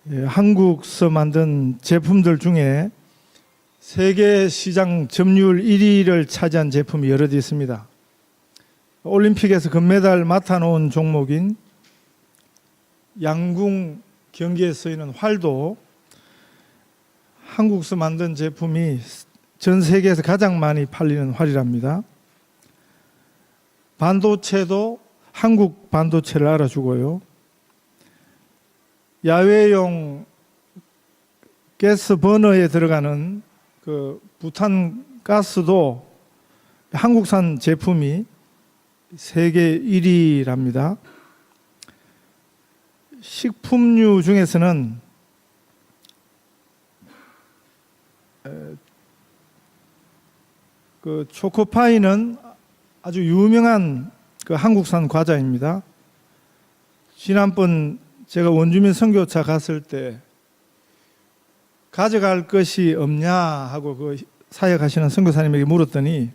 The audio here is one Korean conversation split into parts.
한국서 만든 제품들 중에 세계 시장 점유율 1위를 차지한 제품이 여러 개 있습니다. 올림픽에서 금메달 맡아놓은 종목인 양궁 경기에 쓰이는 활도 한국서 만든 제품이 전 세계에서 가장 많이 팔리는 활이랍니다. 반도체도 한국 반도체를 알아주고요. 야외용 가스 버너에 들어가는 그 부탄 가스도 한국산 제품이 세계 1위랍니다. 식품류 중에서는 그 초코파이는 아주 유명한 그 한국산 과자입니다. 지난번 제가 원주민 선교차 갔을 때 가져갈 것이 없냐 하고 그 사역하시는 선교사님에게 물었더니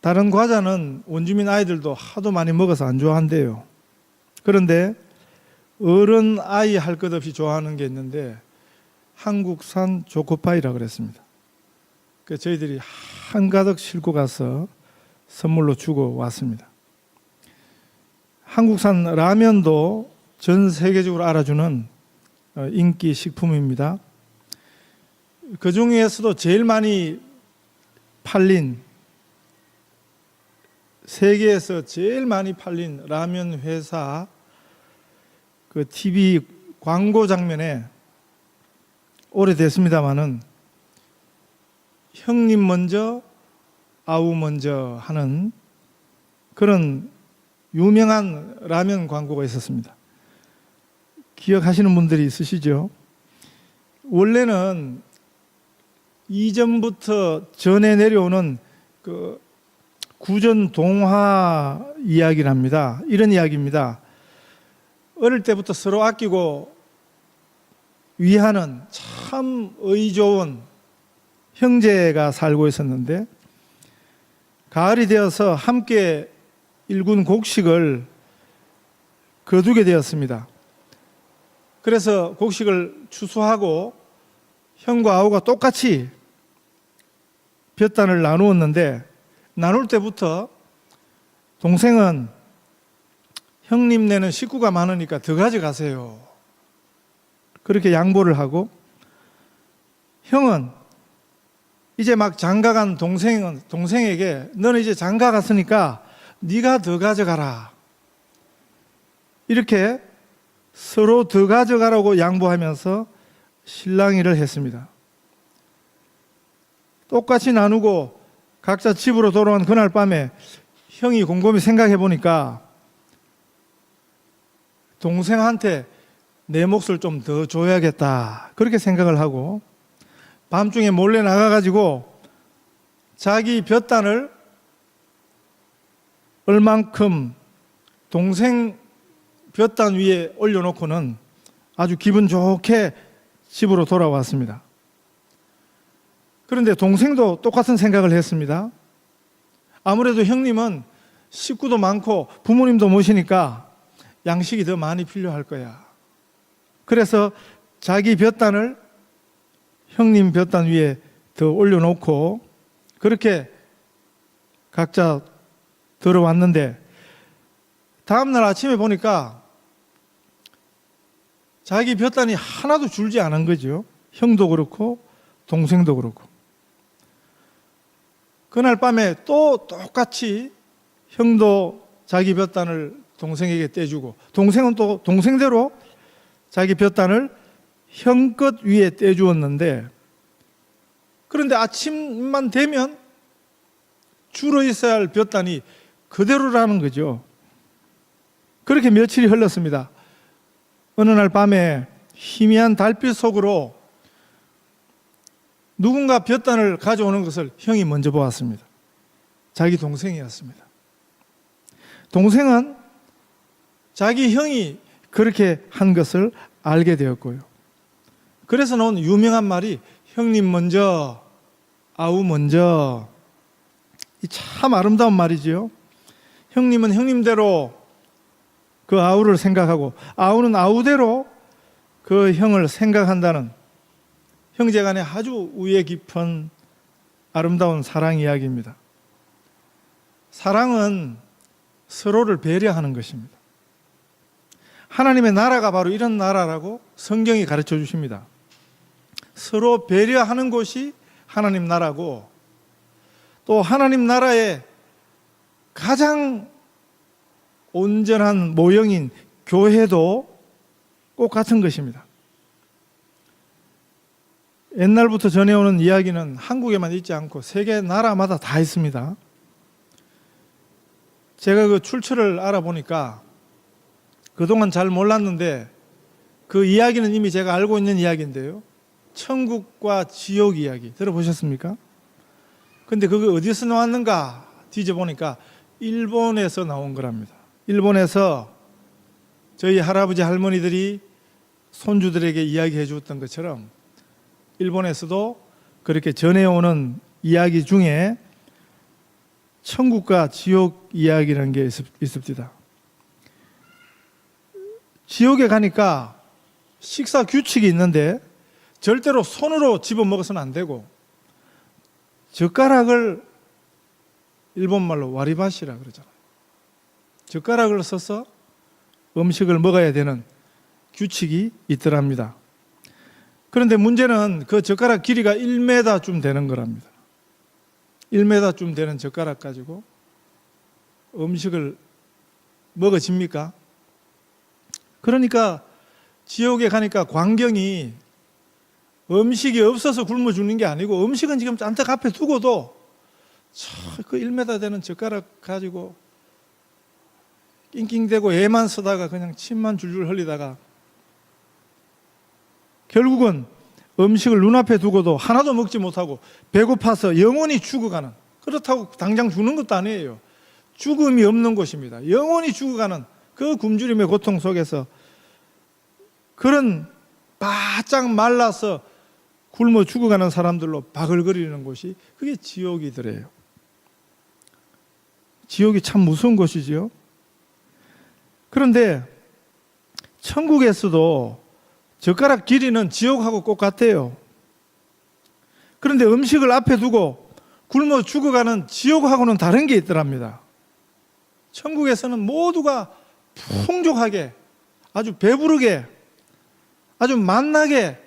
다른 과자는 원주민 아이들도 하도 많이 먹어서 안 좋아한대요. 그런데 어른 아이 할 것 없이 좋아하는 게 있는데 한국산 초코파이라 그랬습니다. 그래서 저희들이 한가득 싣고 가서 선물로 주고 왔습니다. 한국산 라면도 전 세계적으로 알아주는 인기 식품입니다. 그 중에서도 제일 많이 팔린, 세계에서 제일 많이 팔린 라면 회사 그 TV 광고 장면에 오래됐습니다마는 형님 먼저 아우 먼저 하는 그런 유명한 라면 광고가 있었습니다. 기억하시는 분들이 있으시죠? 원래는 이전부터 전해 내려오는 그 구전 동화 이야기랍니다. 이런 이야기입니다. 어릴 때부터 서로 아끼고 위하는 참 의 좋은 형제가 살고 있었는데 가을이 되어서 함께 일군 곡식을 거두게 되었습니다. 그래서 곡식을 추수하고 형과 아우가 똑같이 볕단을 나누었는데 나눌 때부터 동생은 형님네는 식구가 많으니까 더 가져가세요. 그렇게 양보를 하고 형은 이제 막 장가간 동생에게 너는 이제 장가 갔으니까 네가 더 가져가라. 이렇게 서로 더 가져가라고 양보하면서 실랑이를 했습니다. 똑같이 나누고 각자 집으로 돌아온 그날 밤에 형이 곰곰이 생각해 보니까 동생한테 내 몫을 좀 더 줘야겠다. 그렇게 생각을 하고 밤중에 몰래 나가가지고 자기 볕단을 얼만큼 동생 볕단 위에 올려놓고는 아주 기분 좋게 집으로 돌아왔습니다. 그런데 동생도 똑같은 생각을 했습니다. 아무래도 형님은 식구도 많고 부모님도 모시니까 양식이 더 많이 필요할 거야. 그래서 자기 볕단을 형님 볕단 위에 더 올려놓고 그렇게 각자 들어왔는데 다음날 아침에 보니까 자기 볕단이 하나도 줄지 않은 거죠. 형도 그렇고 동생도 그렇고. 그날 밤에 또 똑같이 형도 자기 볕단을 동생에게 떼주고 동생은 또 동생대로 자기 볕단을 형 것 위에 떼주었는데 그런데 아침만 되면 줄어 있어야 할 볕단이 그대로라는 거죠. 그렇게 며칠이 흘렀습니다. 어느 날 밤에 희미한 달빛 속으로 누군가 볕단을 가져오는 것을 형이 먼저 보았습니다. 자기 동생이었습니다. 동생은 자기 형이 그렇게 한 것을 알게 되었고요. 그래서 나온 유명한 말이 형님 먼저 아우 먼저, 이 참 아름다운 말이지요. 형님은 형님대로 그 아우를 생각하고 아우는 아우대로 그 형을 생각한다는 형제간의 아주 우애 깊은 아름다운 사랑 이야기입니다. 사랑은 서로를 배려하는 것입니다. 하나님의 나라가 바로 이런 나라라고 성경이 가르쳐 주십니다. 서로 배려하는 곳이 하나님 나라고, 또 하나님 나라의 가장 온전한 모형인 교회도 꼭 같은 것입니다. 옛날부터 전해오는 이야기는 한국에만 있지 않고 세계 나라마다 다 있습니다. 제가 그 출처를 알아보니까 그동안 잘 몰랐는데 그 이야기는 이미 제가 알고 있는 이야기인데요. 천국과 지옥 이야기 들어보셨습니까? 근데 그게 어디서 나왔는가 뒤져보니까 일본에서 나온 거랍니다. 일본에서 저희 할아버지 할머니들이 손주들에게 이야기해 주었던 것처럼 일본에서도 그렇게 전해오는 이야기 중에 천국과 지옥 이야기라는 게 있습니다. 지옥에 가니까 식사 규칙이 있는데 절대로 손으로 집어먹어서는 안 되고 젓가락을 일본말로 와리바시라 그러잖아요. 젓가락을 써서 음식을 먹어야 되는 규칙이 있더랍니다. 그런데 문제는 그 젓가락 길이가 1m쯤 되는 거랍니다. 1m쯤 되는 젓가락 가지고 음식을 먹어집니까? 그러니까 지옥에 가니까 광경이 음식이 없어서 굶어 죽는 게 아니고 음식은 지금 잔뜩 앞에 두고도 그 1m 되는 젓가락 가지고 낑낑대고 애만 쓰다가 그냥 침만 줄줄 흘리다가 결국은 음식을 눈앞에 두고도 하나도 먹지 못하고 배고파서 영원히 죽어가는, 그렇다고 당장 죽는 것도 아니에요. 죽음이 없는 곳입니다. 영원히 죽어가는 그 굶주림의 고통 속에서 그런 바짝 말라서 굶어 죽어가는 사람들로 바글거리는 곳이 그게 지옥이더래요. 지옥이 참 무서운 곳이지요. 그런데 천국에서도 젓가락 길이는 지옥하고 똑같대요. 그런데 음식을 앞에 두고 굶어 죽어가는 지옥하고는 다른 게 있더랍니다. 천국에서는 모두가 풍족하게, 아주 배부르게, 아주 맛나게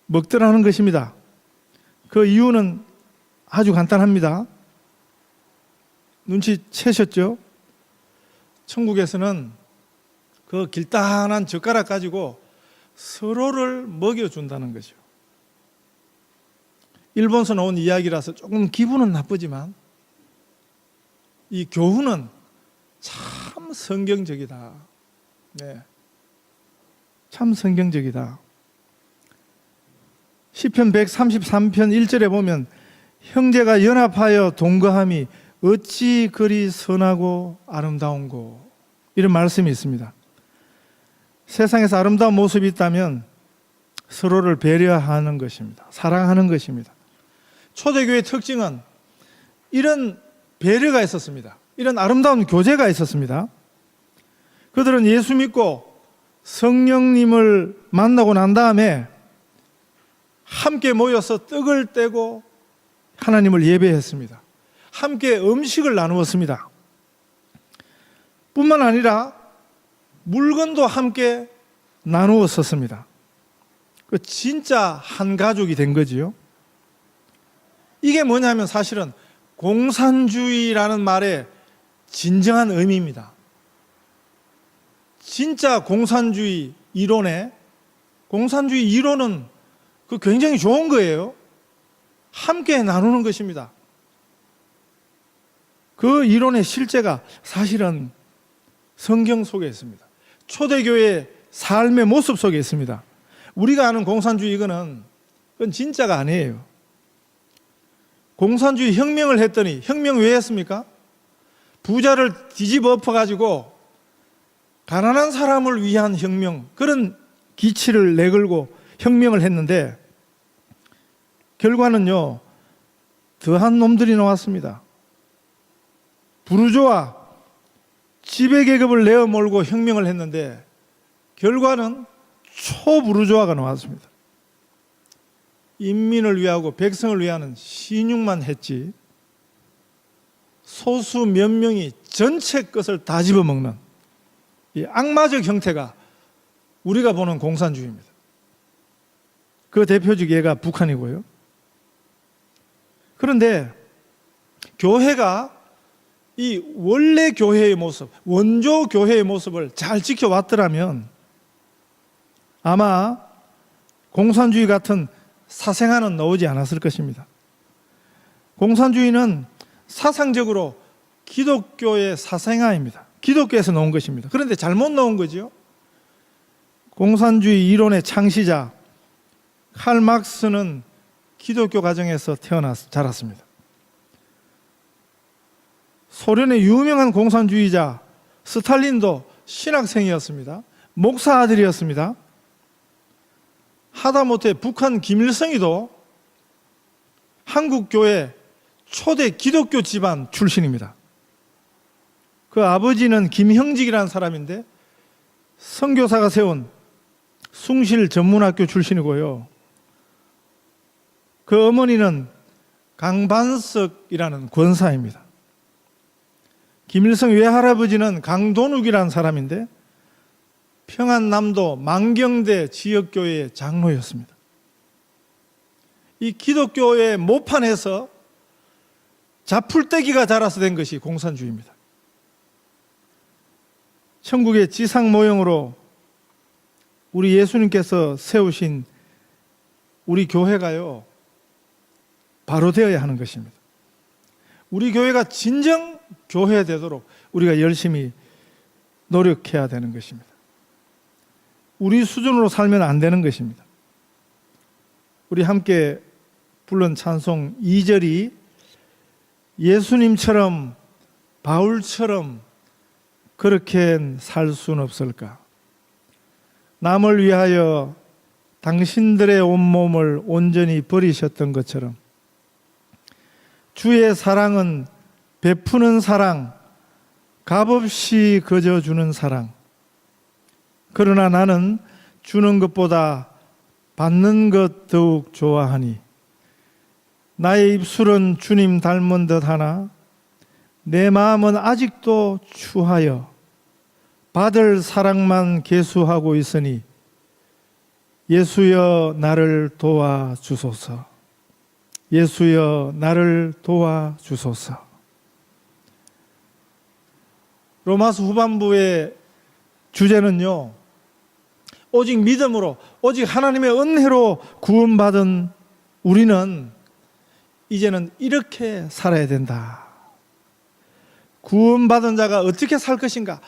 먹더라는 것입니다. 그 이유는 아주 간단합니다. 눈치채셨죠? 천국에서는 그 길다란 젓가락 가지고 서로를 먹여준다는 거죠. 일본에서 나온 이야기라서 조금 기분은 나쁘지만 이 교훈은 참 성경적이다. 네, 참 성경적이다. 시편 133편 1절에 보면 형제가 연합하여 동거함이 어찌 그리 선하고 아름다운고, 이런 말씀이 있습니다. 세상에서 아름다운 모습이 있다면 서로를 배려하는 것입니다. 사랑하는 것입니다. 초대교회의 특징은 이런 배려가 있었습니다. 이런 아름다운 교제가 있었습니다. 그들은 예수 믿고 성령님을 만나고 난 다음에 함께 모여서 떡을 떼고 하나님을 예배했습니다. 함께 음식을 나누었습니다. 뿐만 아니라 물건도 함께 나누었었습니다. 그 진짜 한 가족이 된 거지요. 이게 뭐냐면 사실은 공산주의라는 말의 진정한 의미입니다. 진짜 공산주의 이론은 그 굉장히 좋은 거예요. 함께 나누는 것입니다. 그 이론의 실제가 사실은 성경 속에 있습니다. 초대교회의 삶의 모습 속에 있습니다. 우리가 아는 공산주의 그건 진짜가 아니에요. 공산주의 혁명을 했더니 혁명 왜 했습니까? 부자를 뒤집어 엎어가지고 가난한 사람을 위한 혁명, 그런 기치를 내걸고 혁명을 했는데 결과는요, 더한 놈들이 나왔습니다. 부르주아, 지배계급을 내어몰고 혁명을 했는데 결과는 초부르주아가 나왔습니다. 인민을 위하고 백성을 위하는 신용만 했지 소수 몇 명이 전체 것을 다 집어먹는 이 악마적 형태가 우리가 보는 공산주의입니다. 그 대표적 예가 북한이고요. 그런데 교회가 이 원래 교회의 모습, 원조 교회의 모습을 잘 지켜왔더라면 아마 공산주의 같은 사생아는 나오지 않았을 것입니다. 공산주의는 사상적으로 기독교의 사생아입니다. 기독교에서 나온 것입니다. 그런데 잘못 나온 거죠. 공산주의 이론의 창시자 칼 막스는 기독교 가정에서 자랐습니다. 소련의 유명한 공산주의자 스탈린도 신학생이었습니다. 목사 아들이었습니다. 하다못해 북한 김일성이도 한국교회 초대 기독교 집안 출신입니다. 그 아버지는 김형직이라는 사람인데 선교사가 세운 숭실 전문학교 출신이고요. 그 어머니는 강반석이라는 권사입니다. 김일성 외할아버지는 강돈욱이라는 사람인데 평안남도 만경대 지역교회의 장로였습니다. 이 기독교의 모판에서 자풀떼기가 자라서 된 것이 공산주의입니다. 천국의 지상 모형으로 우리 예수님께서 세우신 우리 교회가요, 바로 되어야 하는 것입니다. 우리 교회가 진정 교회 되도록 우리가 열심히 노력해야 되는 것입니다. 우리 수준으로 살면 안 되는 것입니다. 우리 함께 부른 찬송 2절이 예수님처럼 바울처럼 그렇게 살 수는 없을까? 남을 위하여 당신들의 온몸을 온전히 버리셨던 것처럼 주의 사랑은 베푸는 사랑, 값없이 거저주는 사랑. 그러나 나는 주는 것보다 받는 것 더욱 좋아하니 나의 입술은 주님 닮은 듯 하나 내 마음은 아직도 추하여 받을 사랑만 계수하고 있으니 예수여 나를 도와주소서. 예수여 나를 도와주소서. 로마서 후반부의 주제는요, 오직 믿음으로, 오직 하나님의 은혜로 구원받은 우리는 이제는 이렇게 살아야 된다. 구원받은 자가 어떻게 살 것인가,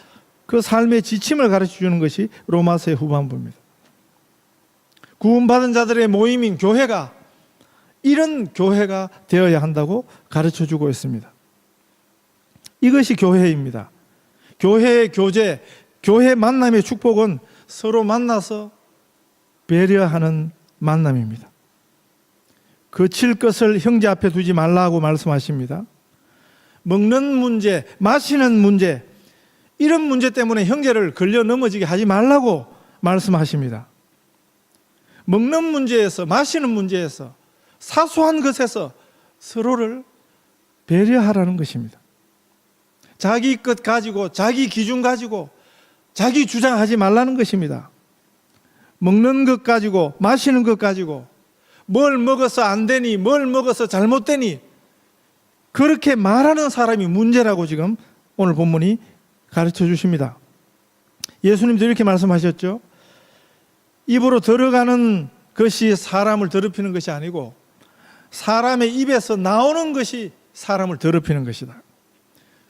그 삶의 지침을 가르쳐 주는 것이 로마서의 후반부입니다. 구원받은 자들의 모임인 교회가 이런 교회가 되어야 한다고 가르쳐 주고 있습니다. 이것이 교회입니다. 교회의 교제, 교회 만남의 축복은 서로 만나서 배려하는 만남입니다. 거칠 것을 형제 앞에 두지 말라고 말씀하십니다. 먹는 문제, 마시는 문제, 이런 문제 때문에 형제를 걸려 넘어지게 하지 말라고 말씀하십니다. 먹는 문제에서, 마시는 문제에서, 사소한 것에서 서로를 배려하라는 것입니다. 자기 것 가지고, 자기 기준 가지고, 자기 주장하지 말라는 것입니다. 먹는 것 가지고, 마시는 것 가지고, 뭘 먹어서 안 되니, 뭘 먹어서 잘못되니, 그렇게 말하는 사람이 문제라고 지금 오늘 본문이 가르쳐 주십니다. 예수님도 이렇게 말씀하셨죠. 입으로 들어가는 것이 사람을 더럽히는 것이 아니고 사람의 입에서 나오는 것이 사람을 더럽히는 것이다.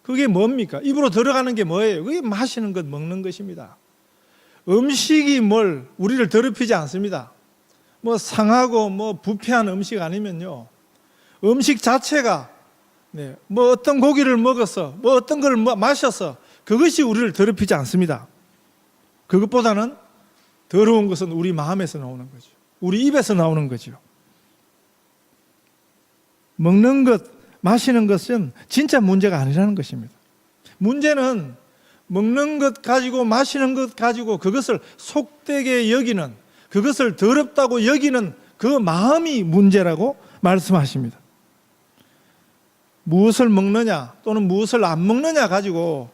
그게 뭡니까? 입으로 들어가는 게 뭐예요? 그게 마시는 것, 먹는 것입니다. 음식이 뭘 우리를 더럽히지 않습니다. 뭐 상하고 뭐 부패한 음식 아니면요, 음식 자체가 뭐 어떤 고기를 먹어서 뭐 어떤 걸 마셔서 그것이 우리를 더럽히지 않습니다. 그것보다는 더러운 것은 우리 마음에서 나오는 거죠. 우리 입에서 나오는 거죠. 먹는 것, 마시는 것은 진짜 문제가 아니라는 것입니다. 문제는 먹는 것 가지고 마시는 것 가지고 그것을 속되게 여기는, 그것을 더럽다고 여기는 그 마음이 문제라고 말씀하십니다. 무엇을 먹느냐 또는 무엇을 안 먹느냐 가지고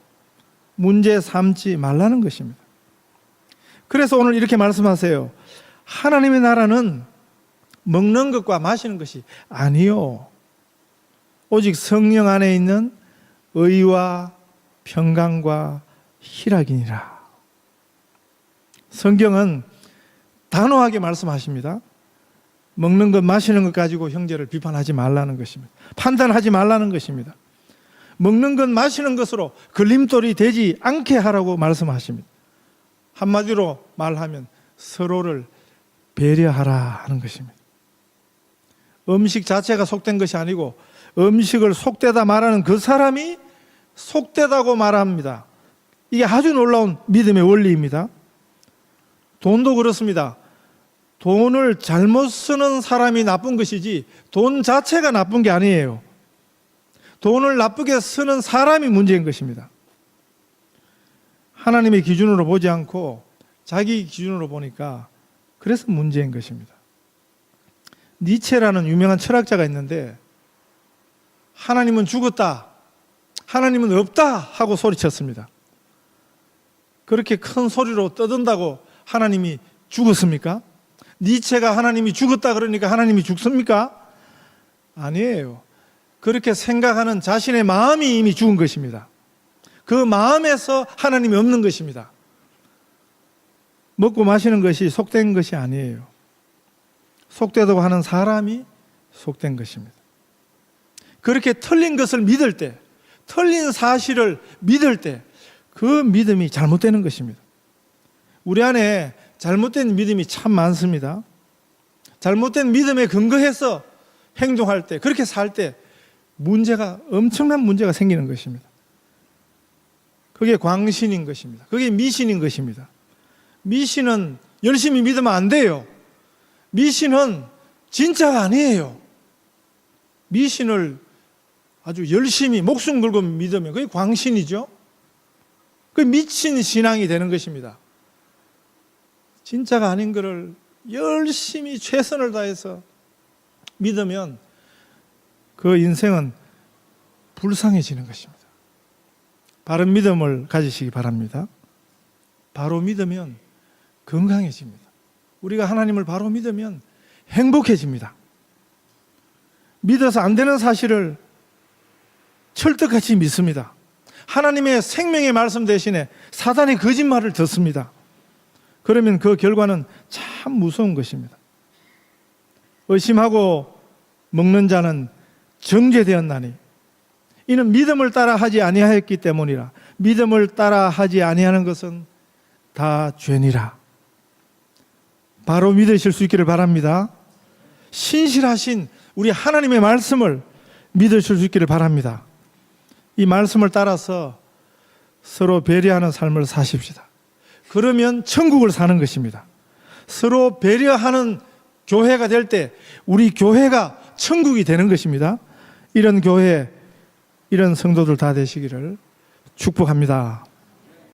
문제 삼지 말라는 것입니다. 그래서 오늘 이렇게 말씀하세요. 하나님의 나라는 먹는 것과 마시는 것이 아니요, 오직 성령 안에 있는 의와 평강과 희락이니라. 성경은 단호하게 말씀하십니다. 먹는 것 마시는 것 가지고 형제를 비판하지 말라는 것입니다. 판단하지 말라는 것입니다. 먹는 것 마시는 것으로 걸림돌이 되지 않게 하라고 말씀하십니다. 한마디로 말하면 서로를 배려하라 하는 것입니다. 음식 자체가 속된 것이 아니고 음식을 속되다 말하는 그 사람이 속되다고 말합니다. 이게 아주 놀라운 믿음의 원리입니다. 돈도 그렇습니다. 돈을 잘못 쓰는 사람이 나쁜 것이지 돈 자체가 나쁜 게 아니에요. 돈을 나쁘게 쓰는 사람이 문제인 것입니다. 하나님의 기준으로 보지 않고 자기 기준으로 보니까 그래서 문제인 것입니다. 니체라는 유명한 철학자가 있는데 하나님은 죽었다, 하나님은 없다 하고 소리쳤습니다. 그렇게 큰 소리로 떠든다고 하나님이 죽었습니까? 니체가 하나님이 죽었다 그러니까 하나님이 죽습니까? 아니에요. 그렇게 생각하는 자신의 마음이 이미 죽은 것입니다. 그 마음에서 하나님이 없는 것입니다. 먹고 마시는 것이 속된 것이 아니에요. 속되다고 하는 사람이 속된 것입니다. 그렇게 틀린 것을 믿을 때, 틀린 사실을 믿을 때 그 믿음이 잘못되는 것입니다. 우리 안에 잘못된 믿음이 참 많습니다. 잘못된 믿음에 근거해서 행동할 때, 그렇게 살 때 엄청난 문제가 생기는 것입니다. 그게 광신인 것입니다. 그게 미신인 것입니다. 미신은 열심히 믿으면 안 돼요. 미신은 진짜가 아니에요. 미신을 아주 열심히 목숨 걸고 믿으면 그게 광신이죠. 그게 미친 신앙이 되는 것입니다. 진짜가 아닌 것을 열심히 최선을 다해서 믿으면 그 인생은 불쌍해지는 것입니다. 바른 믿음을 가지시기 바랍니다. 바로 믿으면 건강해집니다. 우리가 하나님을 바로 믿으면 행복해집니다. 믿어서 안 되는 사실을 철떡같이 믿습니다. 하나님의 생명의 말씀 대신에 사단의 거짓말을 듣습니다. 그러면 그 결과는 참 무서운 것입니다. 의심하고 먹는 자는 정죄되었나니 이는 믿음을 따라 하지 아니하였기 때문이라. 믿음을 따라 하지 아니하는 것은 다 죄니라. 바로 믿으실 수 있기를 바랍니다. 신실하신 우리 하나님의 말씀을 믿으실 수 있기를 바랍니다. 이 말씀을 따라서 서로 배려하는 삶을 사십시다. 그러면 천국을 사는 것입니다. 서로 배려하는 교회가 될 때 우리 교회가 천국이 되는 것입니다. 이런 교회, 이런 성도들 다 되시기를 축복합니다.